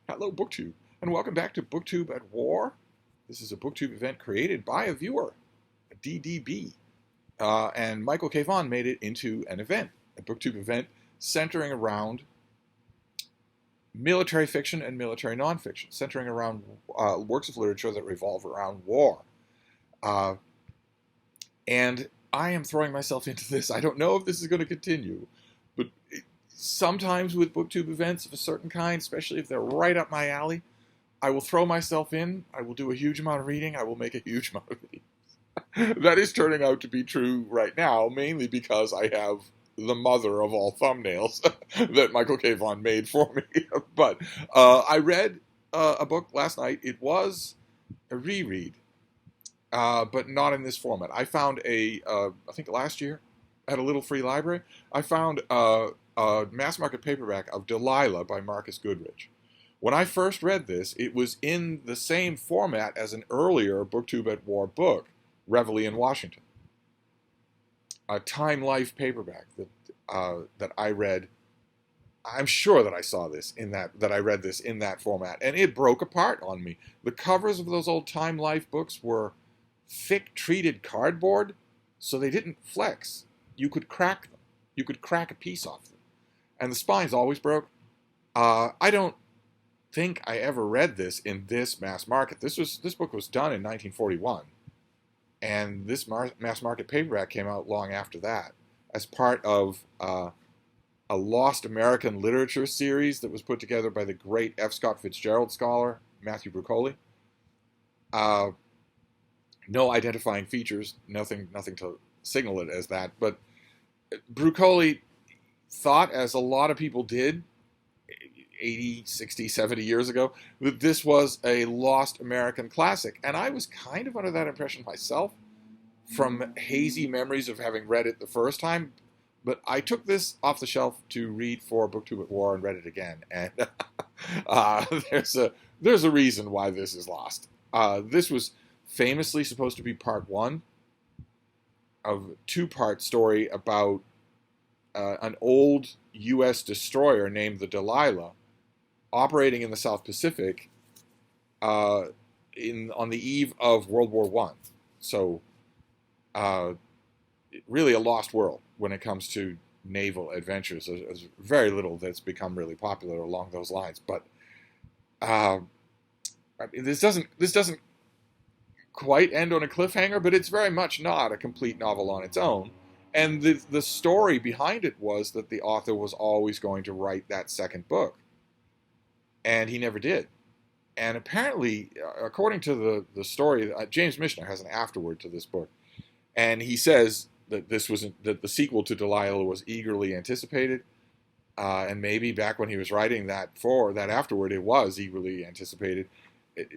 Hello, BookTube, and welcome back to BookTube at War. This is a BookTube event created by a viewer, a DDB, and Michael K. Vaughan made it into an event, a BookTube event centering around military fiction and military nonfiction, centering around works of literature that revolve around war. And I am throwing myself into this. I don't know if this is going to continue, but sometimes with BookTube events of a certain kind, especially if they're right up my alley, I will throw myself in. I will do a huge amount of reading. I will make a huge amount of reading. That is turning out to be true right now, mainly because I have the mother of all thumbnails that Michael K. Vaughan made for me. But I read a book last night. It was a reread, but not in this format. I found I think last year, at a little free library, I found a mass market paperback of Delilah by Marcus Goodrich. When I first read this, it was in the same format as an earlier BookTube at War book, Reveille in Washington, a Time Life paperback that I read. I'm sure that I saw this that I read this in that format, and it broke apart on me. The covers of those old Time Life books were thick treated cardboard, so they didn't flex. You could crack them. You could crack a piece off them, and the spines always broke. I don't think I ever read this in this mass market. This book was done in 1941, and this mass market paperback came out long after that as part of a Lost American Literature series that was put together by the great F. Scott Fitzgerald scholar Matthew Brucoli. No identifying features, nothing to signal it as that, but Brucoli thought, as a lot of people did 80, 60, 70 years ago, that this was a lost American classic. And I was kind of under that impression myself from hazy memories of having read it the first time. But I took this off the shelf to read for BookTube at War and read it again. And there's a reason why this is lost. This was famously supposed to be part one of a two-part story about an old U.S. destroyer named the Delilah operating in the South Pacific on the eve of World War I. So really a lost world when it comes to naval adventures. There's very little that's become really popular along those lines. But this doesn't quite end on a cliffhanger, but it's very much not a complete novel on its own. And the story behind it was that the author was always going to write that second book. And he never did. And apparently, according to the story, James Michener has an afterword to this book. And he says that that the sequel to Delilah was eagerly anticipated. And maybe back when he was writing that afterword, it was eagerly anticipated.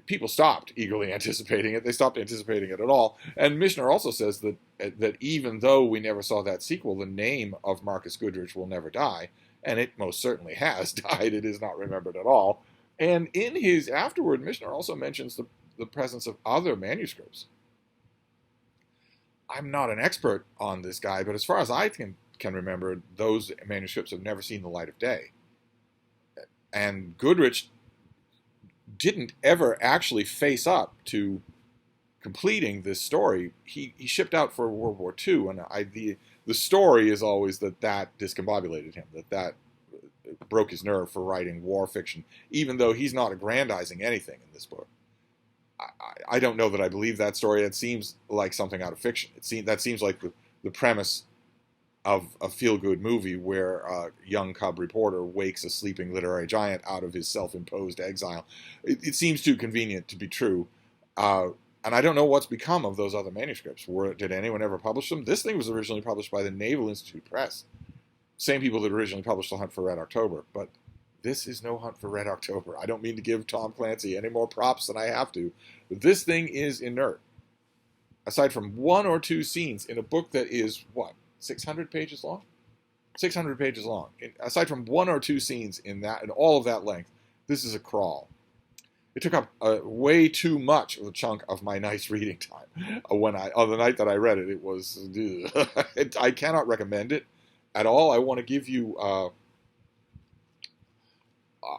People stopped eagerly anticipating it. They stopped anticipating it at all. And Michener also says that even though we never saw that sequel, the name of Marcus Goodrich will never die. And it most certainly has died. It is not remembered at all. And in his afterword, Michener also mentions the presence of other manuscripts. I'm not an expert on this guy, but as far as I can remember, those manuscripts have never seen the light of day. And Goodrich didn't ever actually face up to completing this story. He shipped out for World War II, and the story is always that discombobulated him, that broke his nerve for writing war fiction, even though he's not aggrandizing anything in this book. I don't know that I believe that story. It seems like something out of fiction. That seems like the premise of a feel-good movie where a young cub reporter wakes a sleeping literary giant out of his self-imposed exile. It seems too convenient to be true. And I don't know what's become of those other manuscripts. Did anyone ever publish them? This thing was originally published by the Naval Institute Press. Same people that originally published The Hunt for Red October. But this is no Hunt for Red October. I don't mean to give Tom Clancy any more props than I have to. But this thing is inert. Aside from one or two scenes in a book that is, 600 pages long? 600 pages long. Aside from one or two scenes in all of that length, this is a crawl. It took up way too much of a chunk of my nice reading time. On the night that I read it, it was... I cannot recommend it at all. I want to give you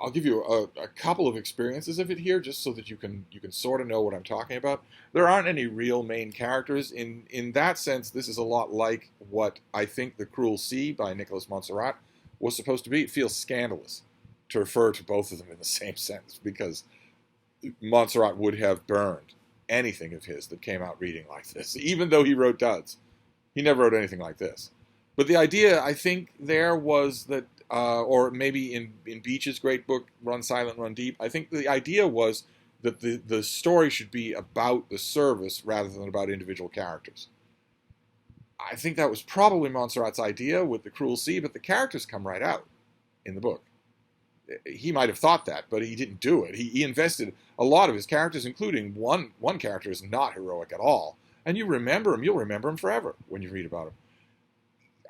I'll give you a couple of experiences of it here, just so that you can sort of know what I'm talking about. There aren't any real main characters. In that sense, this is a lot like what I think The Cruel Sea by Nicholas Montserrat was supposed to be. It feels scandalous to refer to both of them in the same sentence, because Montserrat would have burned anything of his that came out reading like this, even though he wrote duds. He never wrote anything like this. But the idea, I think, there was that, or maybe in Beach's great book, Run Silent, Run Deep, I think the idea was that the story should be about the service rather than about individual characters. I think that was probably Montserrat's idea with The Cruel Sea, but the characters come right out in the book. He might have thought that, but he didn't do it. He invested a lot of his characters, including one character is not heroic at all. And you remember him, you'll remember him forever when you read about him.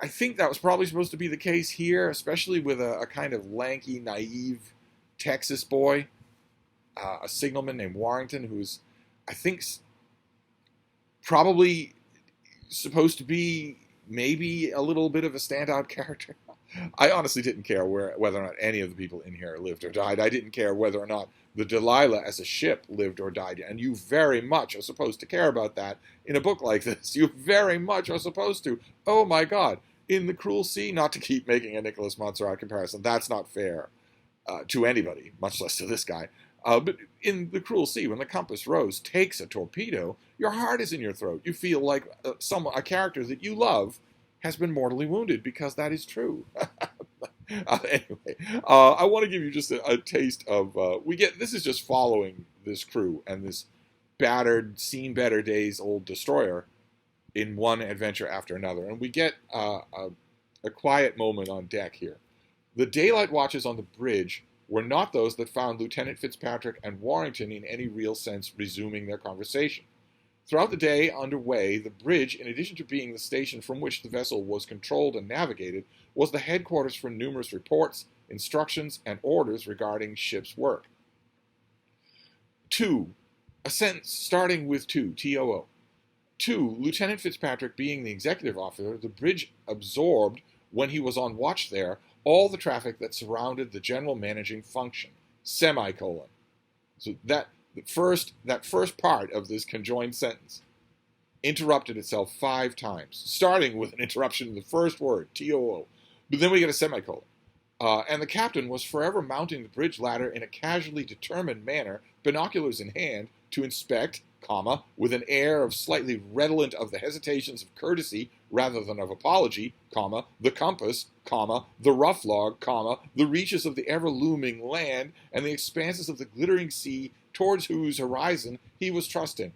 I think that was probably supposed to be the case here, especially with a kind of lanky, naive Texas boy, a signalman named Warrington, who's, I think, probably supposed to be maybe a little bit of a standout character. I honestly didn't care whether or not any of the people in here lived or died. I didn't care whether or not the Delilah as a ship lived or died. And you very much are supposed to care about that in a book like this. You very much are supposed to. Oh my God. In The Cruel Sea, not to keep making a Nicholas Montserrat comparison, that's not fair to anybody, much less to this guy. But in The Cruel Sea, when the Compass Rose takes a torpedo, your heart is in your throat. You feel like a character that you love has been mortally wounded, because that is true. Anyway, I want to give you just a taste of, this is just following this crew and this battered, seen better days old destroyer in one adventure after another. And we get a quiet moment on deck here. The daylight watches on the bridge were not those that found Lieutenant Fitzpatrick and Warrington in any real sense resuming their conversation. Throughout the day underway, the bridge, in addition to being the station from which the vessel was controlled and navigated, was the headquarters for numerous reports, instructions, and orders regarding ship's work. 2. A sentence starting with 2, T-O-O. 2. Lieutenant Fitzpatrick being the executive officer, the bridge absorbed, when he was on watch there, all the traffic that surrounded the general managing function, semicolon. So that first part of this conjoined sentence interrupted itself 5 times, starting with an interruption in the first word, T-O-O. But then we get a semicolon. And the captain was forever mounting the bridge ladder in a casually determined manner, binoculars in hand, to inspect, comma, with an air of slightly redolent of the hesitations of courtesy rather than of apology, comma, the compass, comma, the rough log, comma, the reaches of the ever-looming land, and the expanses of the glittering sea towards whose horizon he was trusting.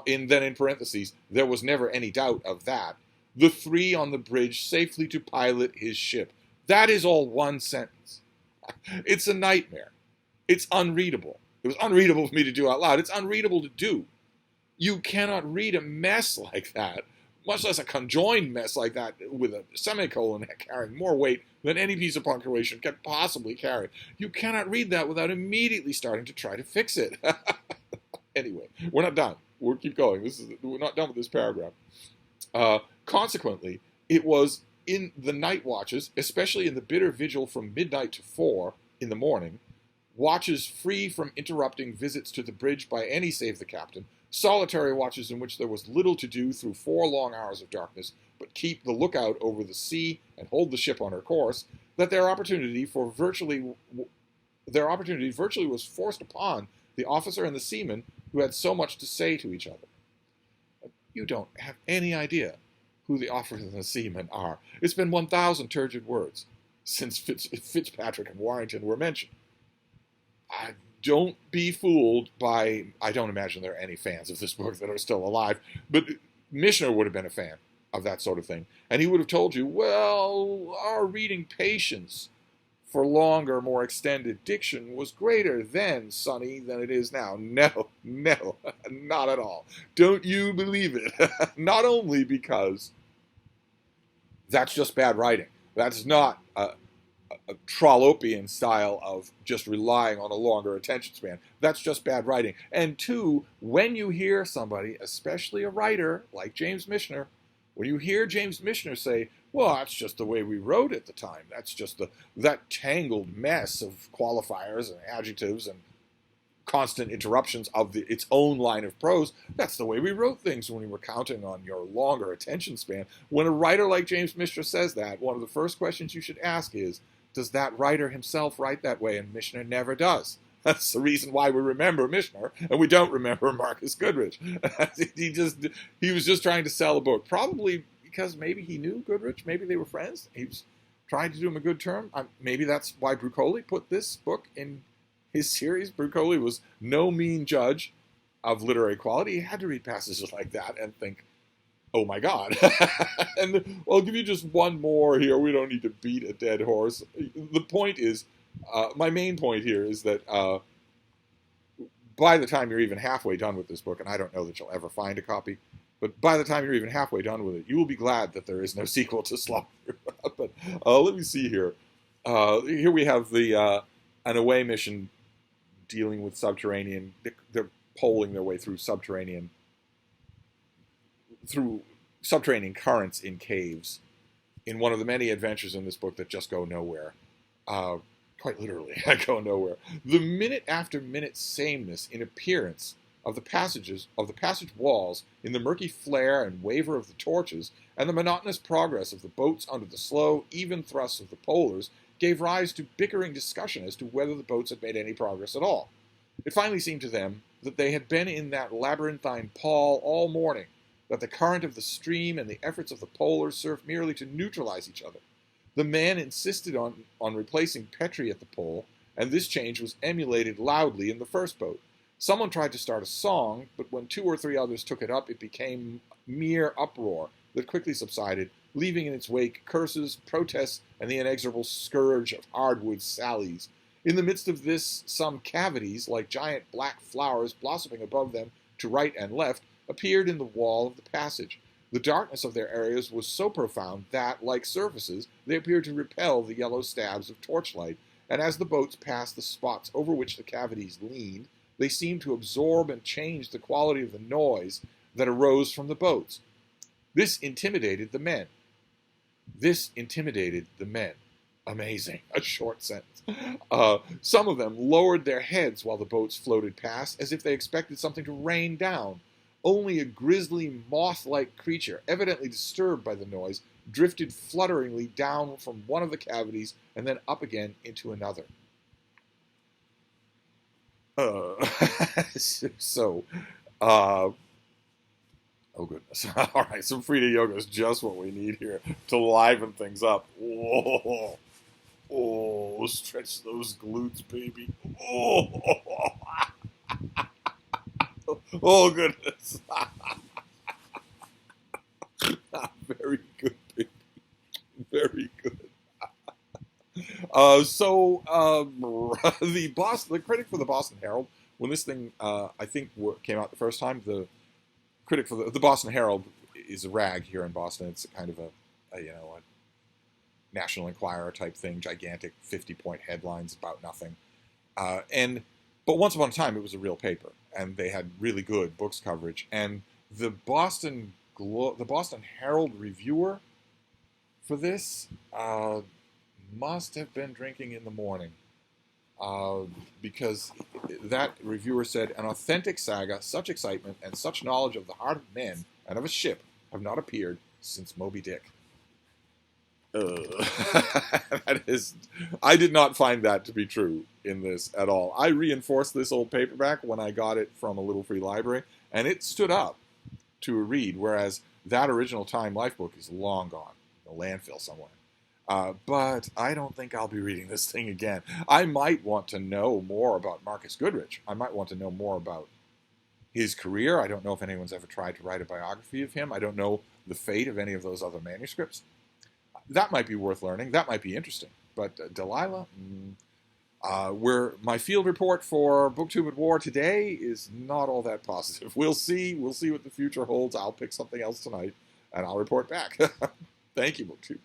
Then in parentheses, there was never any doubt of that. The 3 on the bridge safely to pilot his ship. That is all one sentence. It's a nightmare. It's unreadable. It was unreadable for me to do out loud. It's unreadable to do. You cannot read a mess like that, much less a conjoined mess like that with a semicolon carrying more weight than any piece of punctuation can possibly carry. You cannot read that without immediately starting to try to fix it. Anyway, we're not done. We'll keep going. We're not done with this paragraph. Consequently, it was in the night watches, especially in the bitter vigil from midnight to 4 in the morning, watches free from interrupting visits to the bridge by any save the captain, solitary watches in which there was little to do through 4 long hours of darkness, but keep the lookout over the sea and hold the ship on her course, that their opportunity virtually was forced upon the officer and the seaman who had so much to say to each other. You don't have any idea who the officer and the seaman are. It's been 1,000 turgid words since Fitzpatrick and Warrington were mentioned. Don't be fooled by, I don't imagine there are any fans of this book that are still alive, but Michener would have been a fan of that sort of thing. And he would have told you, well, our reading patience for longer, more extended diction was greater then, Sonny, than it is now. No, not at all. Don't you believe it? Not only because that's just bad writing. That's not a Trollopian style of just relying on a longer attention span. That's just bad writing. And 2, when you hear somebody, especially a writer like James Michener, when you hear James Michener say, Well, that's just the way we wrote at the time. That's just that tangled mess of qualifiers and adjectives and constant interruptions of its own line of prose. That's the way we wrote things when we were counting on your longer attention span. When a writer like James Michener says that, one of the first questions you should ask is, does that writer himself write that way? And Michener never does. That's the reason why we remember Michener and we don't remember Marcus Goodrich. he was just trying to sell a book, probably because maybe he knew Goodrich, maybe they were friends. He was trying to do him a good turn. Maybe that's why Brucoli put this book in his series. Brucoli was no mean judge of literary quality. He had to read passages like that and think, oh my God. And I'll give you just one more here. We don't need to beat a dead horse. The point is, my main point here is that by the time you're even halfway done with this book, and I don't know that you'll ever find a copy, but by the time you're even halfway done with it, you will be glad that there is no sequel to Slaughter. But let me see here. Here we have an away mission dealing with subterranean. They're poling their way through subterranean currents in caves in one of the many adventures in this book that just go nowhere. Quite literally, go nowhere. The minute after minute sameness in appearance of the passage walls, in the murky flare and waver of the torches, and the monotonous progress of the boats under the slow, even thrusts of the polers, gave rise to bickering discussion as to whether the boats had made any progress at all. It finally seemed to them that they had been in that labyrinthine pall all morning, that the current of the stream and the efforts of the polers served merely to neutralize each other. The man insisted on replacing Petrie at the pole, and this change was emulated loudly in the first boat. Someone tried to start a song, but when 2 or 3 others took it up, it became mere uproar that quickly subsided, leaving in its wake curses, protests, and the inexorable scourge of hardwood sallies. In the midst of this, some cavities, like giant black flowers blossoming above them to right and left, appeared in the wall of the passage. The darkness of their areas was so profound that, like surfaces, they appeared to repel the yellow stabs of torchlight, and as the boats passed the spots over which the cavities leaned, they seemed to absorb and change the quality of the noise that arose from the boats. This intimidated the men. Amazing. A short sentence. Some of them lowered their heads while the boats floated past, as if they expected something to rain down. Only a grisly, moth-like creature, evidently disturbed by the noise, drifted flutteringly down from one of the cavities and then up again into another. Oh goodness. All right, some Frieda yoga is just what we need here to liven things up. Whoa. Oh, stretch those glutes, baby. Oh, oh goodness. Very good, baby. Very good. The critic for the Boston Herald, when this thing I think came out the first time, the critic for the Boston Herald is a rag here in Boston. It's kind of a National Enquirer type thing, gigantic 50-point headlines about nothing. But once upon a time, it was a real paper, and they had really good books coverage. And the Boston Herald reviewer for this must have been drinking in the morning, because that reviewer said, an authentic saga, such excitement, and such knowledge of the heart of men and of a ship have not appeared since Moby Dick. I did not find that to be true in this at all. I reinforced this old paperback when I got it from a little free library, and it stood up to a read, whereas that original Time Life book is long gone, in a landfill somewhere. But I don't think I'll be reading this thing again. I might want to know more about Marcus Goodrich. I might want to know more about his career. I don't know if anyone's ever tried to write a biography of him. I don't know the fate of any of those other manuscripts. That might be worth learning. That might be interesting. But Delilah, where my field report for BookTube at War today is not all that positive. We'll see. We'll see what the future holds. I'll pick something else tonight, and I'll report back. Thank you, BookTube.